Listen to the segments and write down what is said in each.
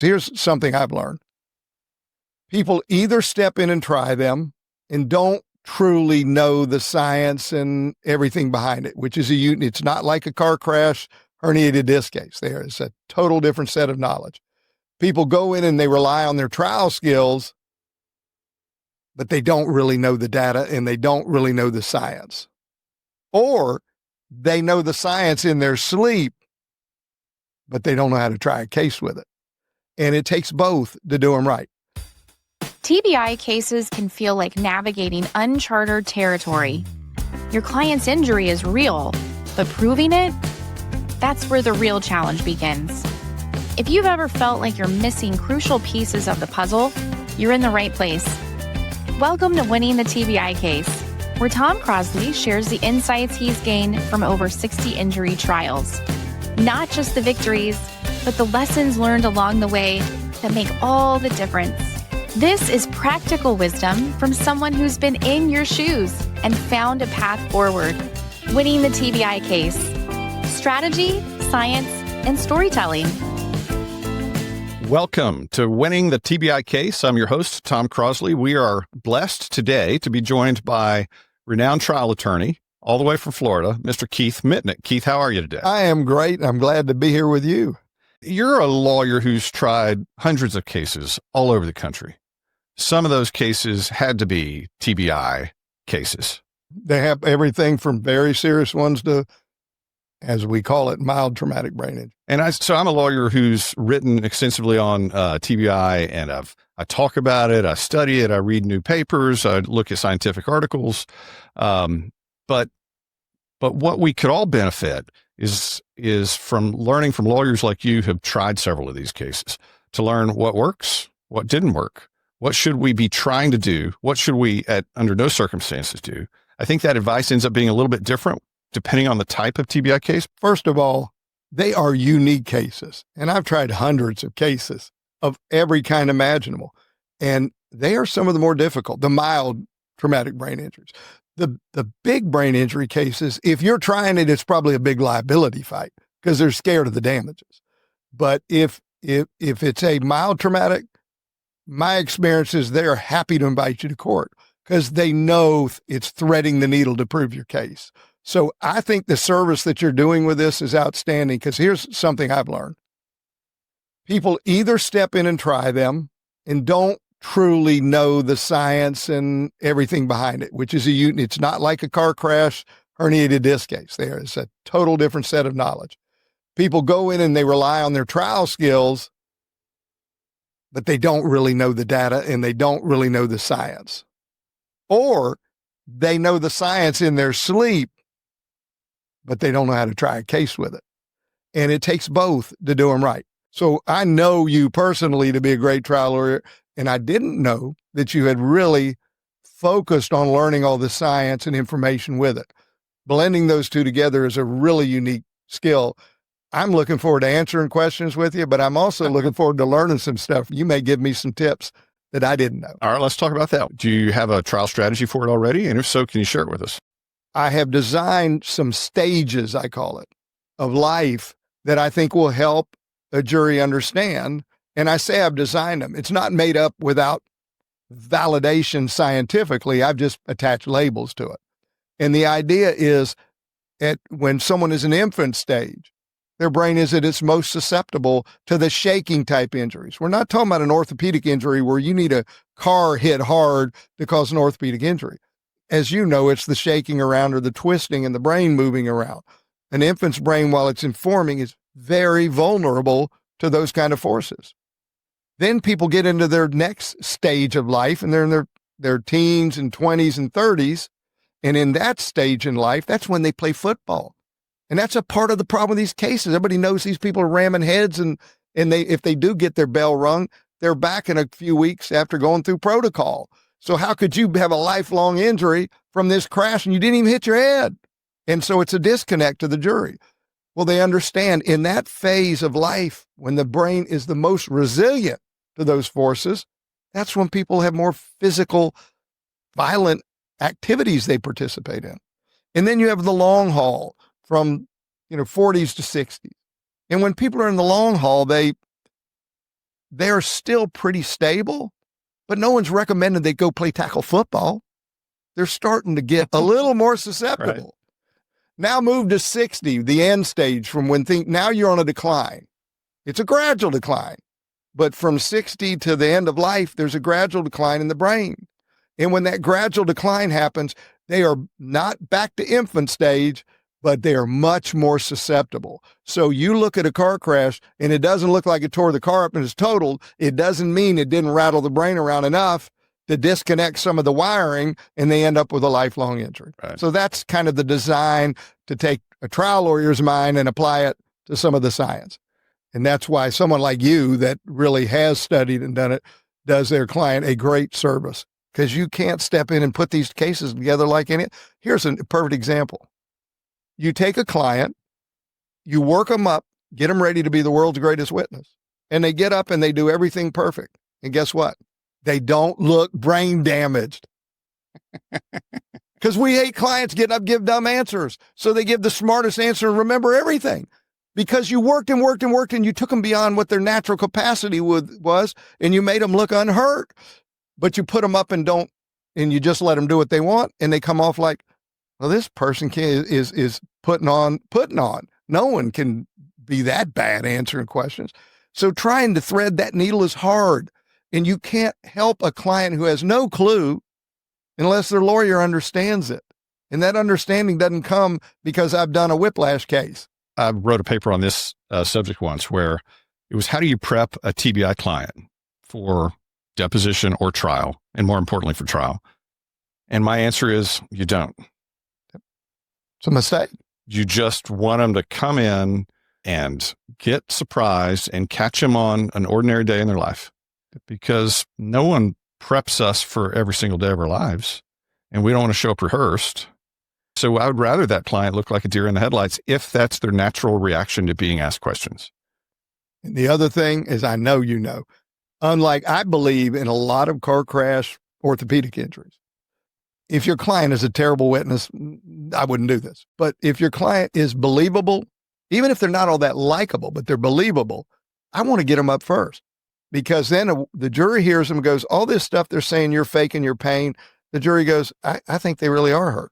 Here's something I've learned. People either step in and try them and don't truly know the science and everything behind it, which is it's not like a car crash, herniated disc case. There is a total different set of knowledge. People go in and they rely on their trial skills, but they don't really know the data and they don't really know the science. Or they know the science in their sleep, but they don't know how to try a case with it. And it takes both to do them right. TBI cases can feel like navigating uncharted territory. Your client's injury is real, but proving it, that's where the real challenge begins. If you've ever felt like you're missing crucial pieces of the puzzle, you're in the right place. Welcome to Winning the TBI Case, where Tom Crosley shares the insights he's gained from over 60 injury trials. Not just the victories, but the lessons learned along the way that make all the difference. This is practical wisdom from someone who's been in your shoes and found a path forward. Winning the TBI Case. Strategy, science, and storytelling. Welcome to Winning the TBI Case. I'm your host, Tom Crosley. We are blessed today to be joined by renowned trial attorney all the way from Florida, Mr. Keith Mitnik. Keith, how are you today? I am great. I'm glad to be here with you. You're a lawyer who's tried hundreds of cases all over the country. Some of those cases had to be TBI cases. They have everything from very serious ones to, as we call it, mild traumatic brain injury. And I'm a lawyer who's written extensively on TBI, and I talk about it, I study it, I read new papers, I look at scientific articles. But what we could all benefit is from learning from lawyers like you who have tried several of these cases to learn what works, what didn't work, what should we be trying to do, what should we under no circumstances do. I think that advice ends up being a little bit different depending on the type of TBI case. First of all, they are unique cases. And I've tried hundreds of cases of every kind imaginable. And they are some of the more difficult, the mild traumatic brain injuries. The big brain injury cases, if you're trying it, it's probably a big liability fight because they're scared of the damages. But if it's a mild traumatic, my experience is they're happy to invite you to court because they know it's threading the needle to prove your case. So I think the service that you're doing with this is outstanding because here's something I've learned. People either step in and try them and don't truly know the science and everything behind it, which is it's not like a car crash, herniated disc case. There is a total different set of knowledge. People go in and they rely on their trial skills, but they don't really know the data and they don't really know the science. Or they know the science in their sleep, but they don't know how to try a case with it. And it takes both to do them right. So I know you personally to be a great trial lawyer, and I didn't know that you had really focused on learning all the science and information with it. Blending those two together is a really unique skill. I'm looking forward to answering questions with you, but I'm also looking forward to learning some stuff. You may give me some tips that I didn't know. All right, let's talk about that. Do you have a trial strategy for it already? And if so, can you share it with us? I have designed some stages, I call it, of life that I think will help a jury understand. And I say I've designed them. It's not made up without validation scientifically. I've just attached labels to it. And the idea is when someone is in infant stage, their brain is at its most susceptible to the shaking type injuries. We're not talking about an orthopedic injury where you need a car hit hard to cause an orthopedic injury. As you know, it's the shaking around or the twisting and the brain moving around. An infant's brain, while it's informing, is very vulnerable to those kind of forces. Then people get into their next stage of life and they're in their teens and 20s and 30s. And in that stage in life, that's when they play football. And that's a part of the problem with these cases. Everybody knows these people are ramming heads and if they do get their bell rung, they're back in a few weeks after going through protocol. So how could you have a lifelong injury from this crash and you didn't even hit your head? And so it's a disconnect to the jury. Well, they understand in that phase of life, when the brain is the most resilient to those forces, that's when people have more physical, violent activities they participate in. And then you have the long haul from 40s to 60s. And when people are in the long haul, they they're still pretty stable, but no one's recommended they go play tackle football. They're starting to get a little more susceptible. Right. Now move to 60, the end stage from when now you're on a decline. It's a gradual decline, but from 60 to the end of life, there's a gradual decline in the brain. And when that gradual decline happens, they are not back to infant stage, but they are much more susceptible. So you look at a car crash and it doesn't look like it tore the car up and it's totaled. It doesn't mean it didn't rattle the brain around enough to disconnect some of the wiring and they end up with a lifelong injury. Right. So that's kind of the design to take a trial lawyer's mind and apply it to some of the science. And that's why someone like you that really has studied and done it does their client a great service, because you can't step in and put these cases together like any. Here's a perfect example. You take a client, you work them up, get them ready to be the world's greatest witness, and they get up and they do everything perfect. And guess what? They don't look brain damaged. Because we hate clients getting up, give dumb answers. So they give the smartest answer and remember everything. Because you worked and worked and worked and you took them beyond what their natural capacity was, and you made them look unhurt. But you put them up and you just let them do what they want, and they come off like, well, this person is putting on. No one can be that bad answering questions. So trying to thread that needle is hard. And you can't help a client who has no clue unless their lawyer understands it. And that understanding doesn't come because I've done a whiplash case. I wrote a paper on this subject once where it was, how do you prep a TBI client for deposition or trial, and more importantly for trial? And my answer is, you don't. It's a mistake. You just want them to come in and get surprised and catch them on an ordinary day in their life, because no one preps us for every single day of our lives, and we don't want to show up rehearsed. So I would rather that client look like a deer in the headlights if that's their natural reaction to being asked questions. And the other thing is, I know you know, unlike I believe in a lot of car crash orthopedic injuries, if your client is a terrible witness, I wouldn't do this. But if your client is believable, even if they're not all that likable, but they're believable, I want to get them up first. Because then the jury hears them and goes, all this stuff they're saying you're faking your pain. The jury goes, I think they really are hurt.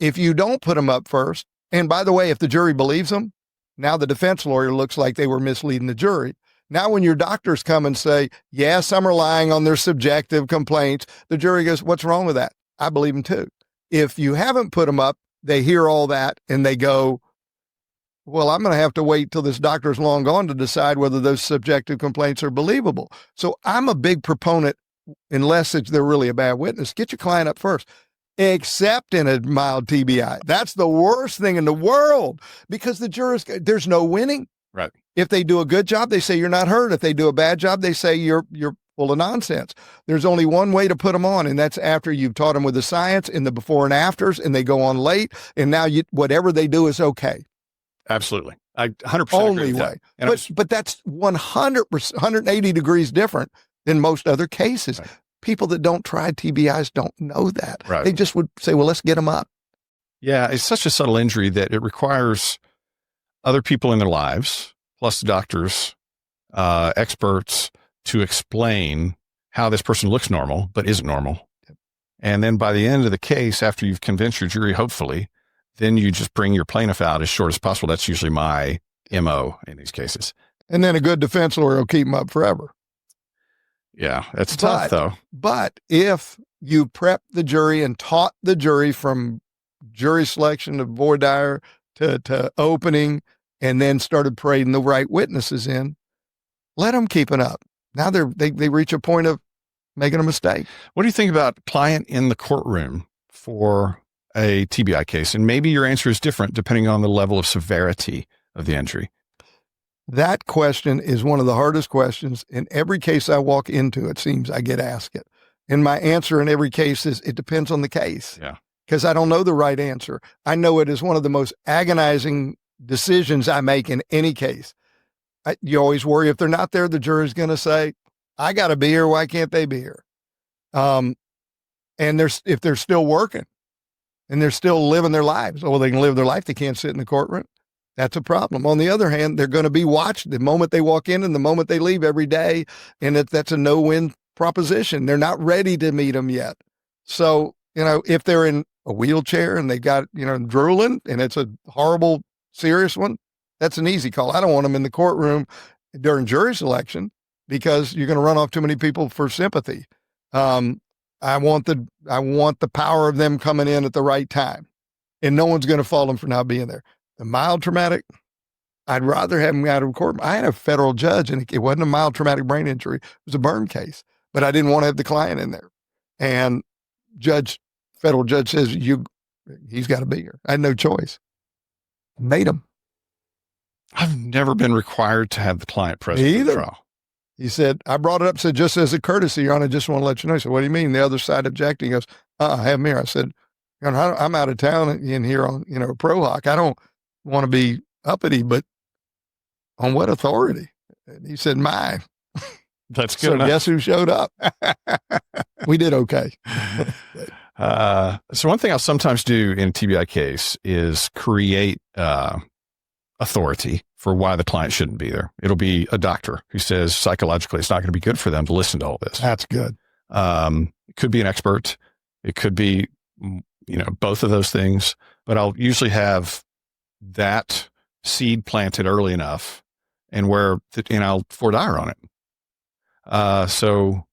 If you don't put them up first, and by the way, if the jury believes them, now the defense lawyer looks like they were misleading the jury. Now when your doctors come and say, yeah, some are lying on their subjective complaints, the jury goes, what's wrong with that? I believe them too. If you haven't put them up, they hear all that and they go, well, I'm going to have to wait till this doctor's long gone to decide whether those subjective complaints are believable. So I'm a big proponent, unless they're really a bad witness, get your client up first, except in a mild TBI. That's the worst thing in the world, because the jurors, there's no winning. Right. If they do a good job, they say you're not hurt. If they do a bad job, they say you're full of nonsense. There's only one way to put them on, and that's after you've taught them with the science and the before and afters, and they go on late, and now whatever they do is okay. Absolutely. I 100% Only agree with way. that. But that's 100%, 180 degrees different than most other cases. Right. People that don't try TBIs don't know that. Right. They just would say, well, let's get them up. Yeah, it's such a subtle injury that it requires other people in their lives, plus doctors, experts, to explain how this person looks normal but isn't normal. And then by the end of the case, after you've convinced your jury, hopefully, then you just bring your plaintiff out as short as possible. That's usually my MO in these cases. And then a good defense lawyer will keep them up forever. Yeah, that's tough though. But if you prep the jury and taught the jury from jury selection to voir dire to opening, and then started parading the right witnesses in, let them keep it up. Now they reach a point of making a mistake. What do you think about client in the courtroom for a TBI case? And maybe your answer is different depending on the level of severity of the injury. That question is one of the hardest questions. In every case I walk into, it seems I get asked it. And my answer in every case is, it depends on the case. Yeah. Because I don't know the right answer. I know it is one of the most agonizing decisions I make in any case. You always worry if they're not there, the jury's going to say, I got to be here. Why can't they be here? And if they're still working and they're still living their lives, well, they can live their life. They can't sit in the courtroom. That's a problem. On the other hand, they're going to be watched the moment they walk in and the moment they leave every day. And that's a no-win proposition. They're not ready to meet them yet. So, if they're in a wheelchair and they got, drooling and it's a horrible, serious one, that's an easy call. I don't want them in the courtroom during jury selection because you're going to run off too many people for sympathy. I want the power of them coming in at the right time, and no one's going to fault them for not being there. The mild traumatic, I'd rather have them out of court. I had a federal judge, and it wasn't a mild traumatic brain injury. It was a burn case, but I didn't want to have the client in there. And federal judge says, he's got to be here. I had no choice. Made him. I've never been required to have the client present Me at the either. trial. He said, I brought it up, said, just as a courtesy, Your Honor, I just want to let you know. He said, what do you mean? The other side objecting. He goes, have him here. I said, Your Honor, I'm out of town in here on, pro hoc. I don't want to be uppity, but on what authority? And he said, mine. That's good So enough. guess who showed up? We did okay. So one thing I'll sometimes do in a TBI case is create authority for why the client shouldn't be there. It'll be a doctor who says psychologically it's not going to be good for them to listen to all this. That's good. It could be an expert. It could be, both of those things. But I'll usually have that seed planted early enough and I'll voir dire on it. So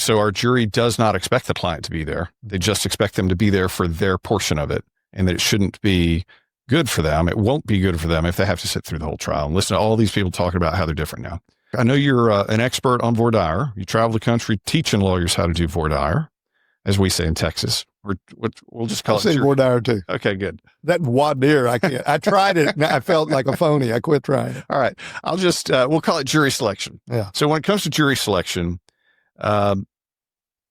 our jury does not expect the client to be there. They just expect them to be there for their portion of it, and that it shouldn't be good for them. It won't be good for them if they have to sit through the whole trial and listen to all these people talking about how they're different now. I know you're an expert on voir dire. You travel the country teaching lawyers how to do voir dire, as we say in Texas. We'll just call I'll it say jury. voir dire too. Okay, good. That voir dire, I can't. I tried it. I felt like a phony. I quit trying it. All right. I'll just, we'll call it jury selection. Yeah. So when it comes to jury selection,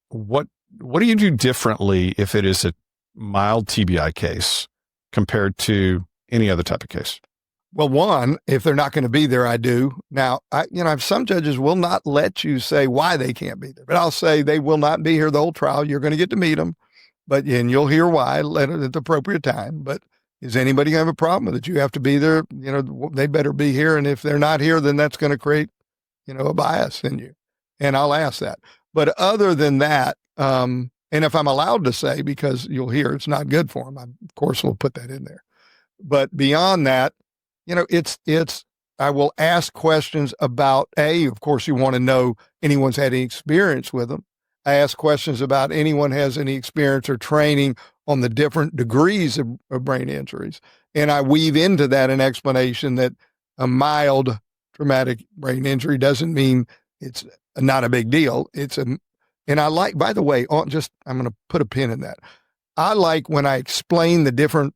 what do you do differently if it is a mild TBI case compared to any other type of case? Well, one, if they're not going to be there, I do. Now, some judges will not let you say why they can't be there, but I'll say they will not be here the whole trial. You're going to get to meet them, and you'll hear why at the appropriate time. But is anybody going to have a problem with it? You have to be there. They better be here. And if they're not here, then that's going to create, a bias in you. And I'll ask that. But other than that, and if I'm allowed to say, because you'll hear it's not good for them, I, of course, will put that in there. But beyond that, I will ask questions about, of course, you want to know anyone's had any experience with them. I ask questions about anyone has any experience or training on the different degrees of brain injuries. And I weave into that an explanation that a mild traumatic brain injury doesn't mean it's not a big deal. And I like, by the way, I'm going to put a pin in that. I like when I explain the different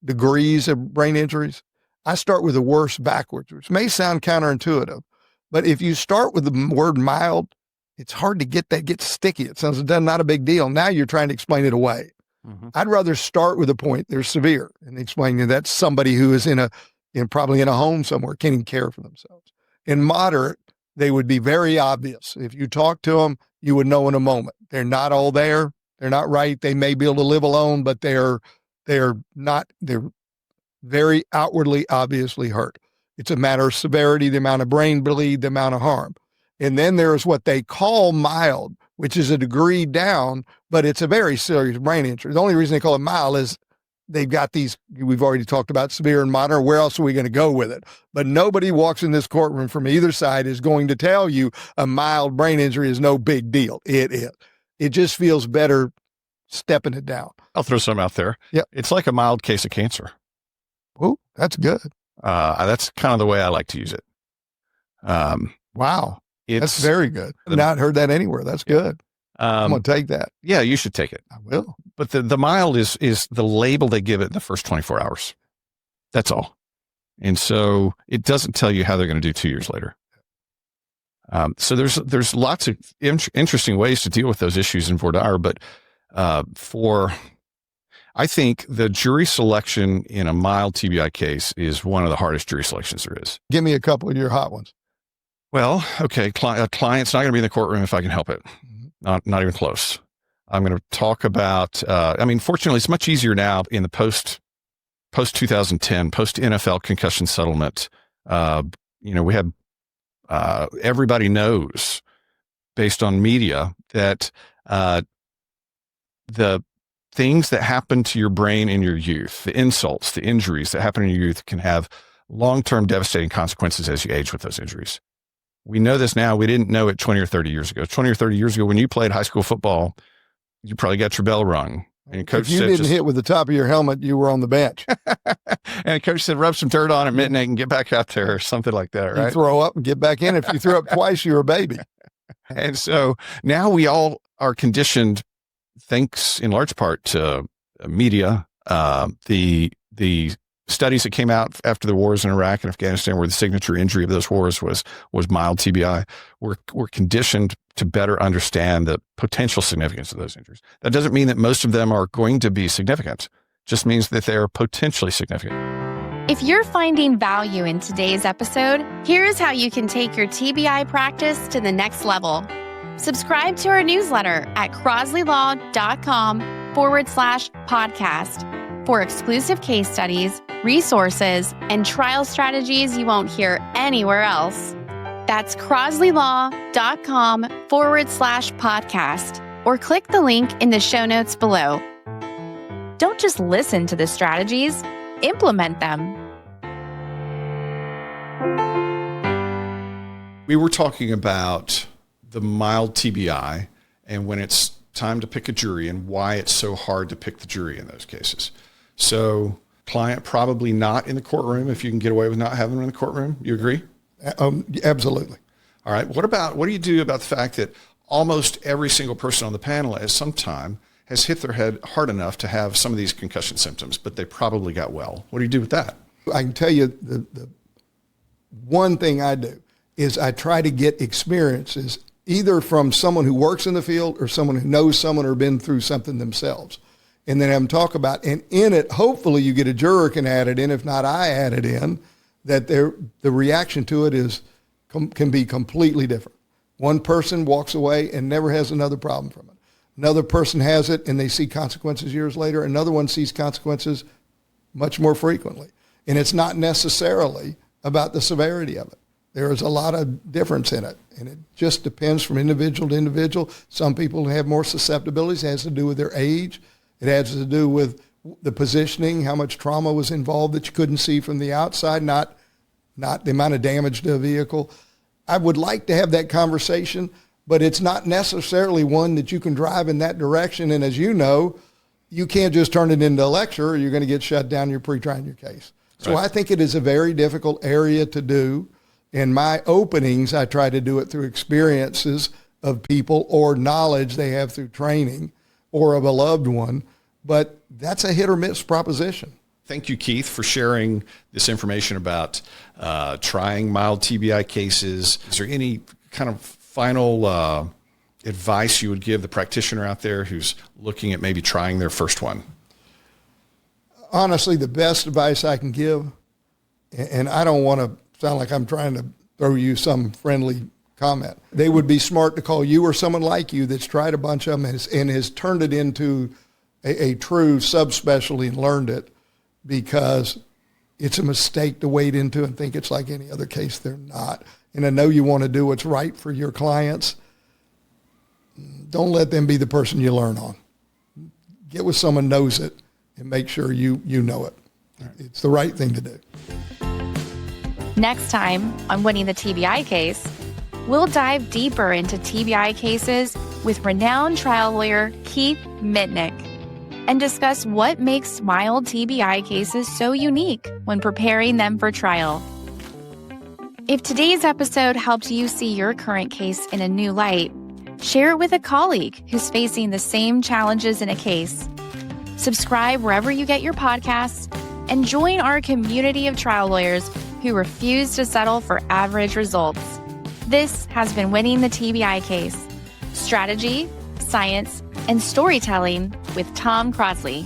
degrees of brain injuries, I start with the worst backwards, which may sound counterintuitive, but if you start with the word mild, it's hard to get that, gets sticky. It sounds not a big deal. Now you're trying to explain it away. Mm-hmm. I'd rather start with the point they're severe and explain that's somebody who is probably in a home somewhere, can't even care for themselves. In moderate, they would be very obvious. If you talk to them, you would know in a moment. They're not all there. They're not right. They may be able to live alone, but they're very outwardly, obviously hurt. It's a matter of severity, the amount of brain bleed, the amount of harm. And then there's what they call mild, which is a degree down, but it's a very serious brain injury. The only reason they call it mild is they've got these, we've already talked about severe and moderate. Where else are we going to go with it? But nobody walks in this courtroom from either side is going to tell you a mild brain injury is no big deal. It is. It just feels better stepping it down. I'll throw some out there. Yeah. It's like a mild case of cancer. Oh, that's good. That's kind of the way I like to use it. Wow. That's very good. I've not heard that anywhere. That's good. I'm going to take that. Yeah, you should take it. I will. But the mild is the label they give it in the first 24 hours. That's all. And so it doesn't tell you how they're going to do 2 years later. So there's lots of interesting ways to deal with those issues in voir dire, but I think the jury selection in a mild TBI case is one of the hardest jury selections there is. Give me a couple of your hot ones. Well, okay, a client's not going to be in the courtroom if I can help it. Not even close. I'm going to talk about, fortunately, it's much easier now in the post post 2010, post NFL concussion settlement, we had everybody knows based on media that the things that happen to your brain in your youth, the insults, the injuries that happen in your youth can have long-term devastating consequences as you age with those injuries. We know this now. We didn't know it 20 or 30 years ago. 20 or 30 years ago, when you played high school football, you probably got your bell rung. And coach if you said, didn't hit with the top of your helmet, you were on the bench. And coach said, rub some dirt on it, Mitnik, and get back out there, or something like that, right? You throw up and get back in. If you threw up twice, you're a baby. And so now we all are conditioned, thanks in large part to media, the studies that came out after the wars in Iraq and Afghanistan, where the signature injury of those wars was mild TBI. We're conditioned to better understand the potential significance of those injuries. That doesn't mean that most of them are going to be significant. It just means that they are potentially significant. If you're finding value in today's episode, here's how you can take your TBI practice to the next level. Subscribe to our newsletter at crosleylaw.com/podcast for exclusive case studies, resources, and trial strategies you won't hear anywhere else. That's crosleylaw.com/podcast, or click the link in the show notes below. Don't just listen to the strategies, implement them. We were talking about the mild TBI and when it's time to pick a jury and why it's so hard to pick the jury in those cases. So client probably not in the courtroom if you can get away with not having them in the courtroom. You agree? Absolutely. All right. What do you do about the fact that almost every single person on the panel at some time has hit their head hard enough to have some of these concussion symptoms, but they probably got well? What do you do with that? I can tell you the one thing I do is I try to get experiences either from someone who works in the field or someone who knows someone or been through something themselves. And then have them talk about, and in it, hopefully you get a juror can add it in. If not, I add it in, that the reaction to it can be completely different. One person walks away and never has another problem from it. Another person has it and they see consequences years later. Another one sees consequences much more frequently. And it's not necessarily about the severity of it. There is a lot of difference in it, and it just depends from individual to individual. Some people have more susceptibilities. It has to do with their age. It has to do with the positioning, how much trauma was involved that you couldn't see from the outside, not the amount of damage to a vehicle. I would like to have that conversation, but it's not necessarily one that you can drive in that direction. And as you know, you can't just turn it into a lecture or you're going to get shut down. You're pre-trying your case. So right. I think it is a very difficult area to do. In my openings, I try to do it through experiences of people or knowledge they have through training or of a loved one, but that's a hit or miss proposition. Thank you, Keith, for sharing this information about trying mild TBI cases. Is there any kind of final advice you would give the practitioner out there who's looking at maybe trying their first one? Honestly, the best advice I can give, and I don't want to sound like I'm trying to throw you some friendly comment. They would be smart to call you or someone like you that's tried a bunch of them and has turned it into a true subspecialty and learned it, because it's a mistake to wade into and think it's like any other case. They're not. And I know you want to do what's right for your clients. Don't let them be the person you learn on. Get with someone who knows it and make sure you know it. It's the right thing to do. Next time on Winning the TBI Case, we'll dive deeper into TBI cases with renowned trial lawyer Keith Mitnik and discuss what makes mild TBI cases so unique when preparing them for trial. If today's episode helped you see your current case in a new light, share it with a colleague who's facing the same challenges in a case. Subscribe wherever you get your podcasts and join our community of trial lawyers who refuse to settle for average results. This has been Winning the TBI Case. Strategy, science, and storytelling with Tom Crosley.